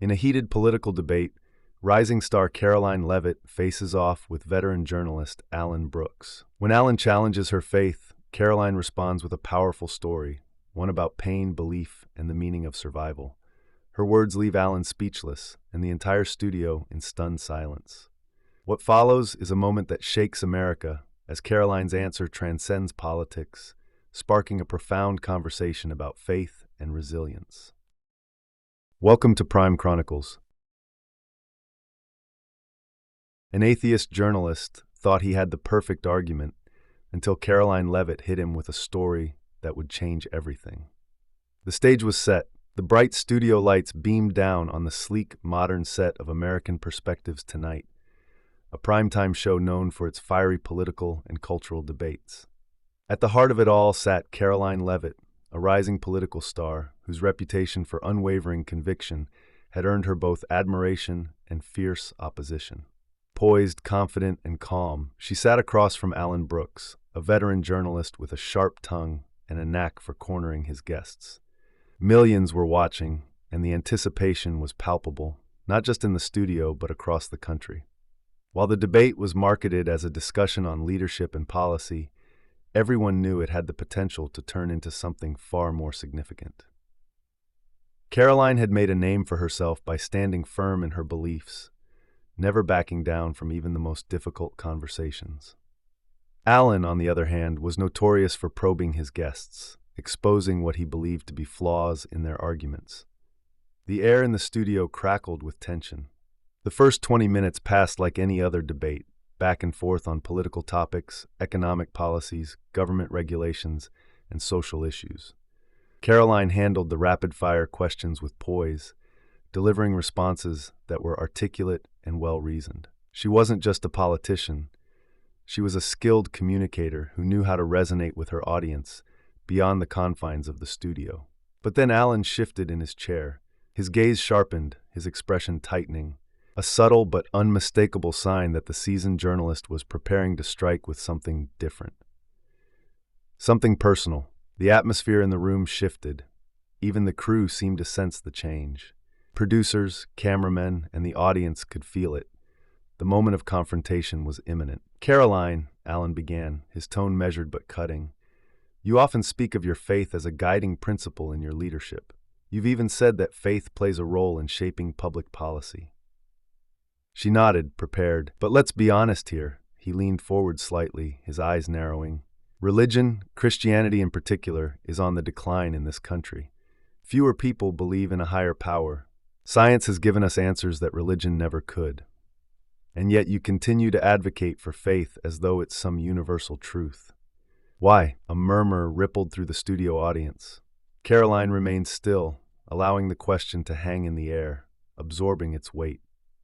In a heated political debate, rising star Caroline Leavitt faces off with veteran journalist Alan Brooks. When Alan challenges her faith, Caroline responds with a powerful story, one about pain, belief, and the meaning of survival. Her words leave Alan speechless, and the entire studio in stunned silence. What follows is a moment that shakes America, as Caroline's answer transcends politics, sparking a profound conversation about faith and resilience. Welcome to Prime Chronicles. An atheist journalist thought he had the perfect argument until Karoline Leavitt hit him with a story that would change everything. The stage was set. The bright studio lights beamed down on the sleek, modern set of American Perspectives Tonight, a primetime show known for its fiery political and cultural debates. At the heart of it all sat Karoline Leavitt, a rising political star whose reputation for unwavering conviction had earned her both admiration and fierce opposition. Poised, confident, and calm, she sat across from Alan Brooks, a veteran journalist with a sharp tongue and a knack for cornering his guests. Millions were watching, and the anticipation was palpable, not just in the studio but across the country. While the debate was marketed as a discussion on leadership and policy, everyone knew it had the potential to turn into something far more significant. Caroline had made a name for herself by standing firm in her beliefs, never backing down from even the most difficult conversations. Alan, on the other hand, was notorious for probing his guests, exposing what he believed to be flaws in their arguments. The air in the studio crackled with tension. The first 20 minutes passed like any other debate, back and forth on political topics, economic policies, government regulations, and social issues. Caroline handled the rapid-fire questions with poise, delivering responses that were articulate and well-reasoned. She wasn't just a politician. She was a skilled communicator who knew how to resonate with her audience beyond the confines of the studio. But then Alan shifted in his chair. His gaze sharpened, his expression tightening, a subtle but unmistakable sign that the seasoned journalist was preparing to strike with something different. Something personal. The atmosphere in the room shifted. Even the crew seemed to sense the change. Producers, cameramen, and the audience could feel it. The moment of confrontation was imminent. "Caroline," Alan began, his tone measured but cutting, "you often speak of your faith as a guiding principle in your leadership. You've even said that faith plays a role in shaping public policy." She nodded, prepared. "But let's be honest here." He leaned forward slightly, his eyes narrowing. "Religion, Christianity in particular, is on the decline in this country. Fewer people believe in a higher power. Science has given us answers that religion never could. And yet you continue to advocate for faith as though it's some universal truth. Why?" A murmur rippled through the studio audience. Caroline remained still, allowing the question to hang in the air, absorbing its weight.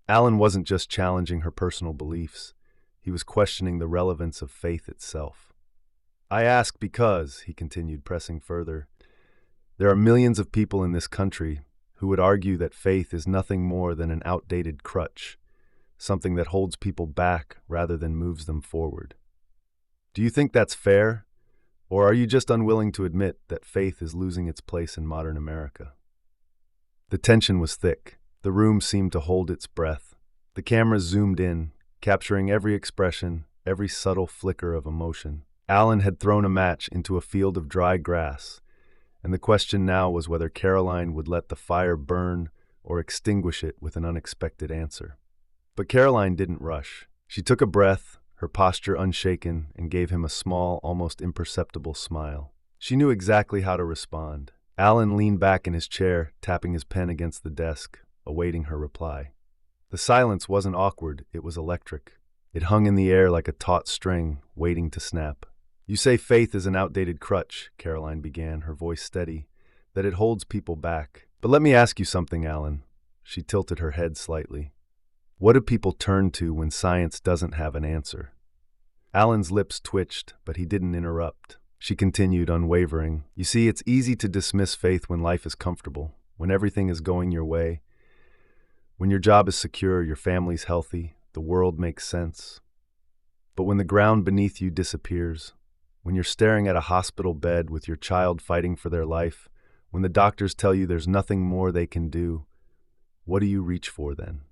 Alan wasn't just challenging her personal beliefs. He was questioning the relevance of faith itself. "I ask because," he continued, pressing further, "there are millions of people in this country who would argue that faith is nothing more than an outdated crutch, something that holds people back rather than moves them forward. Do you think that's fair? Or are you just unwilling to admit that faith is losing its place in modern America?" The tension was thick. The room seemed to hold its breath. The cameras zoomed in, capturing every expression, every subtle flicker of emotion. Alan had thrown a match into a field of dry grass, and the question now was whether Caroline would let the fire burn or extinguish it with an unexpected answer. But Caroline didn't rush. She took a breath, her posture unshaken, and gave him a small, almost imperceptible smile. She knew exactly how to respond. Alan leaned back in his chair, tapping his pen against the desk, awaiting her reply. The silence wasn't awkward, it was electric. It hung in the air like a taut string, waiting to snap. "You say faith is an outdated crutch," Caroline began, her voice steady, "that it holds people back. But let me ask you something, Alan." She tilted her head slightly. "What do people turn to when science doesn't have an answer?" Alan's lips twitched, but he didn't interrupt. She continued, unwavering. "You see, it's easy to dismiss faith when life is comfortable, when everything is going your way. When your job is secure, your family's healthy, the world makes sense. But when the ground beneath you disappears, when you're staring at a hospital bed with your child fighting for their life, when the doctors tell you there's nothing more they can do, What do you reach for then?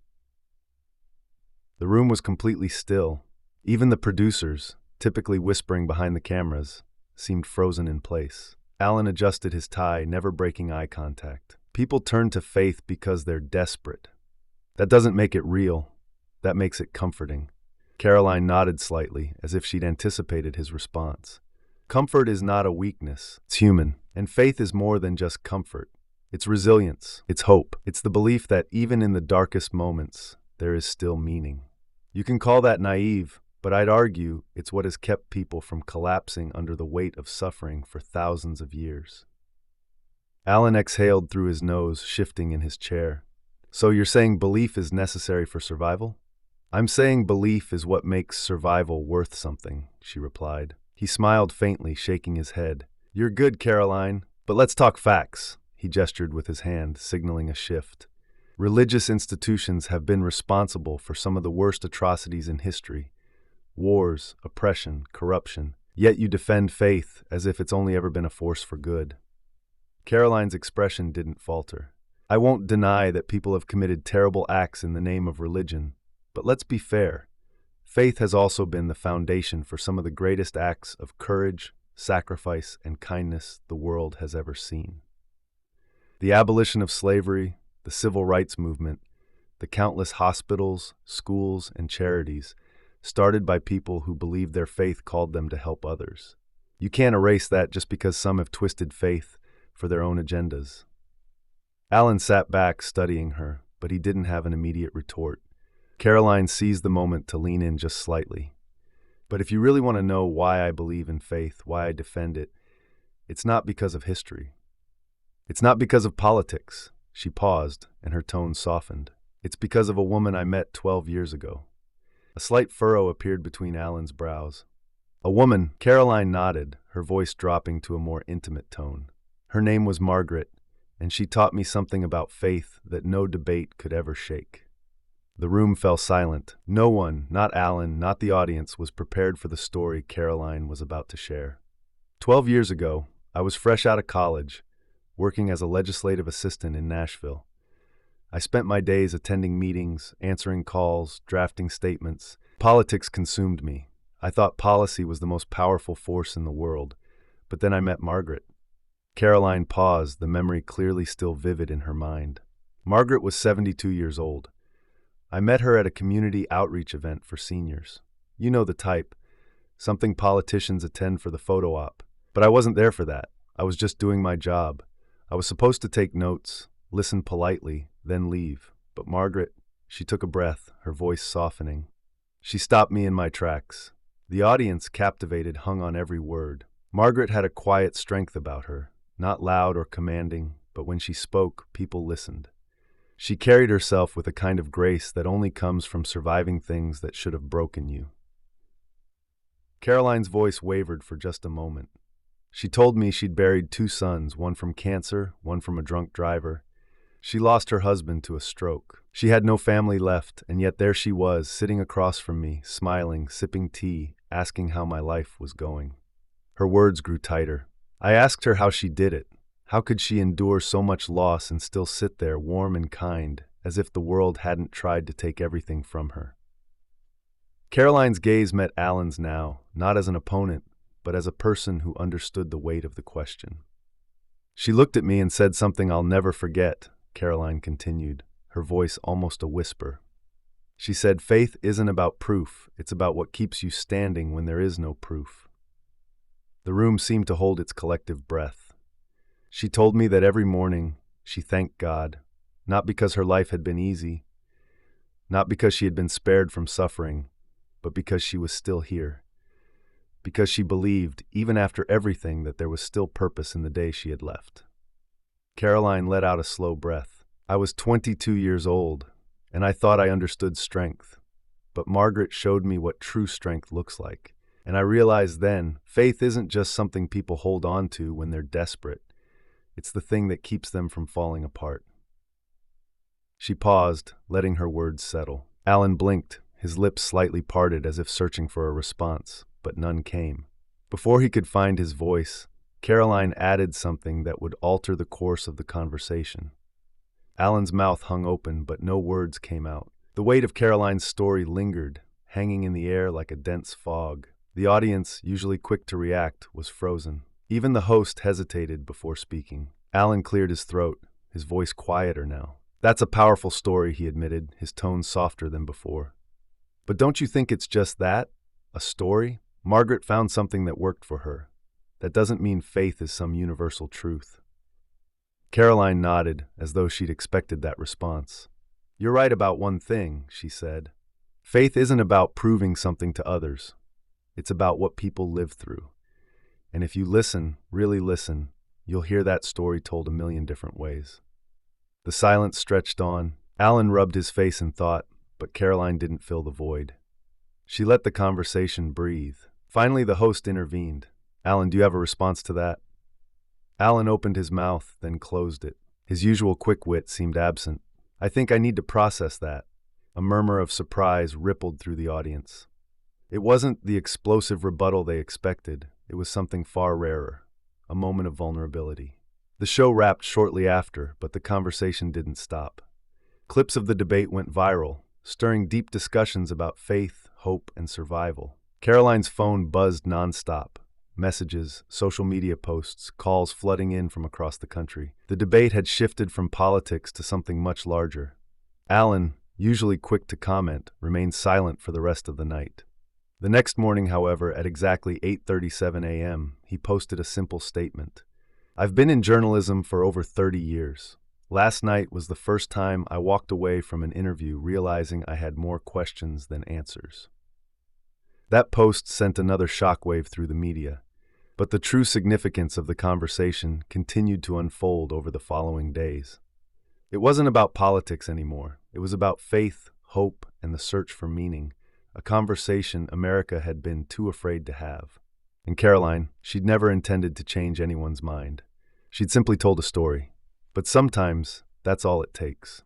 The room was completely still. Even the producers, typically whispering behind the cameras, seemed frozen in place. Alan adjusted his tie, never breaking eye contact. People turn to faith because they're desperate. That doesn't make it real. That makes it comforting. Caroline nodded slightly, as if she'd anticipated his response. Comfort is not a weakness. It's human. And faith is more than just comfort. It's resilience. It's hope. It's the belief that even in the darkest moments, there is still meaning. You can call that naive, but I'd argue it's what has kept people from collapsing under the weight of suffering for thousands of years. Alan exhaled through his nose, shifting in his chair. So you're saying belief is necessary for survival? I'm saying belief is what makes survival worth something, she replied. He smiled faintly, shaking his head. You're good, Caroline, but let's talk facts. He gestured with his hand, signaling a shift. Religious institutions have been responsible for some of the worst atrocities in history. Wars, oppression, corruption. Yet you defend faith as if it's only ever been a force for good. Caroline's expression didn't falter. I won't deny that people have committed terrible acts in the name of religion, but let's be fair. Faith has also been the foundation for some of the greatest acts of courage, sacrifice, and kindness the world has ever seen. The abolition of slavery, the civil rights movement, the countless hospitals, schools, and charities started by people who believed their faith called them to help others. You can't erase that just because some have twisted faith for their own agendas. Alan sat back, studying her, but he didn't have an immediate retort. Caroline seized the moment to lean in just slightly. But if you really want to know why I believe in faith, why I defend it, it's not because of history. It's not because of politics. She paused, and her tone softened. It's because of a woman I met 12 years ago. A slight furrow appeared between Alan's brows. A woman, Caroline nodded, her voice dropping to a more intimate tone. Her name was Margaret, and she taught me something about faith that no debate could ever shake. The room fell silent. No one, not Alan, not the audience, was prepared for the story Caroline was about to share. 12 years ago, I was fresh out of college, working as a legislative assistant in Nashville. I spent my days attending meetings, answering calls, drafting statements. Politics consumed me. I thought policy was the most powerful force in the world. But then I met Margaret. Caroline paused, the memory clearly still vivid in her mind. Margaret was 72 years old. I met her at a community outreach event for seniors. You know the type. Something politicians attend for the photo op. But I wasn't there for that. I was just doing my job. I was supposed to take notes, listen politely, then leave. But Margaret, she took a breath, her voice softening. She stopped me in my tracks. The audience, captivated, hung on every word. Margaret had a quiet strength about her, not loud or commanding, but when she spoke, people listened. She carried herself with a kind of grace that only comes from surviving things that should have broken you. Caroline's voice wavered for just a moment. She told me she'd buried 2 sons, one from cancer, one from a drunk driver. She lost her husband to a stroke. She had no family left, and yet there she was, sitting across from me, smiling, sipping tea, asking how my life was going. Her words grew tighter. I asked her how she did it. How could she endure so much loss and still sit there, warm and kind, as if the world hadn't tried to take everything from her? Caroline's gaze met Alan's now, not as an opponent, but as a person who understood the weight of the question. She looked at me and said something I'll never forget, Caroline continued, her voice almost a whisper. She said, faith isn't about proof, it's about what keeps you standing when there is no proof. The room seemed to hold its collective breath. She told me that every morning she thanked God, not because her life had been easy, not because she had been spared from suffering, but because she was still here. Because she believed, even after everything, that there was still purpose in the day she had left. Caroline let out a slow breath. I was 22 years old, and I thought I understood strength. But Margaret showed me what true strength looks like. And I realized then, faith isn't just something people hold on to when they're desperate. It's the thing that keeps them from falling apart. She paused, letting her words settle. Alan blinked, his lips slightly parted as if searching for a response, but none came. Before he could find his voice, Caroline added something that would alter the course of the conversation. Alan's mouth hung open, but no words came out. The weight of Caroline's story lingered, hanging in the air like a dense fog. The audience, usually quick to react, was frozen. Even the host hesitated before speaking. Alan cleared his throat, his voice quieter now. "That's a powerful story," he admitted, his tone softer than before. "But don't you think it's just that? A story? Margaret found something that worked for her. That doesn't mean faith is some universal truth." Caroline nodded, as though she'd expected that response. "You're right about one thing," she said. "Faith isn't about proving something to others. It's about what people live through. And if you listen, really listen, you'll hear that story told a million different ways." The silence stretched on. Alan rubbed his face in thought, but Caroline didn't fill the void. She let the conversation breathe. Finally, the host intervened. "Alan, do you have a response to that?" Alan opened his mouth, then closed it. His usual quick wit seemed absent. "I think I need to process that." A murmur of surprise rippled through the audience. It wasn't the explosive rebuttal they expected. It was something far rarer, a moment of vulnerability. The show wrapped shortly after, but the conversation didn't stop. Clips of the debate went viral, stirring deep discussions about faith, hope, and survival. Caroline's phone buzzed nonstop. Messages, social media posts, calls flooding in from across the country. The debate had shifted from politics to something much larger. Alan, usually quick to comment, remained silent for the rest of the night. The next morning, however, at exactly 8:37 a.m., he posted a simple statement. "I've been in journalism for over 30 years. Last night was the first time I walked away from an interview realizing I had more questions than answers." That post sent another shockwave through the media, but the true significance of the conversation continued to unfold over the following days. It wasn't about politics anymore. It was about faith, hope, and the search for meaning, a conversation America had been too afraid to have. And Caroline, she'd never intended to change anyone's mind. She'd simply told a story. But sometimes, that's all it takes.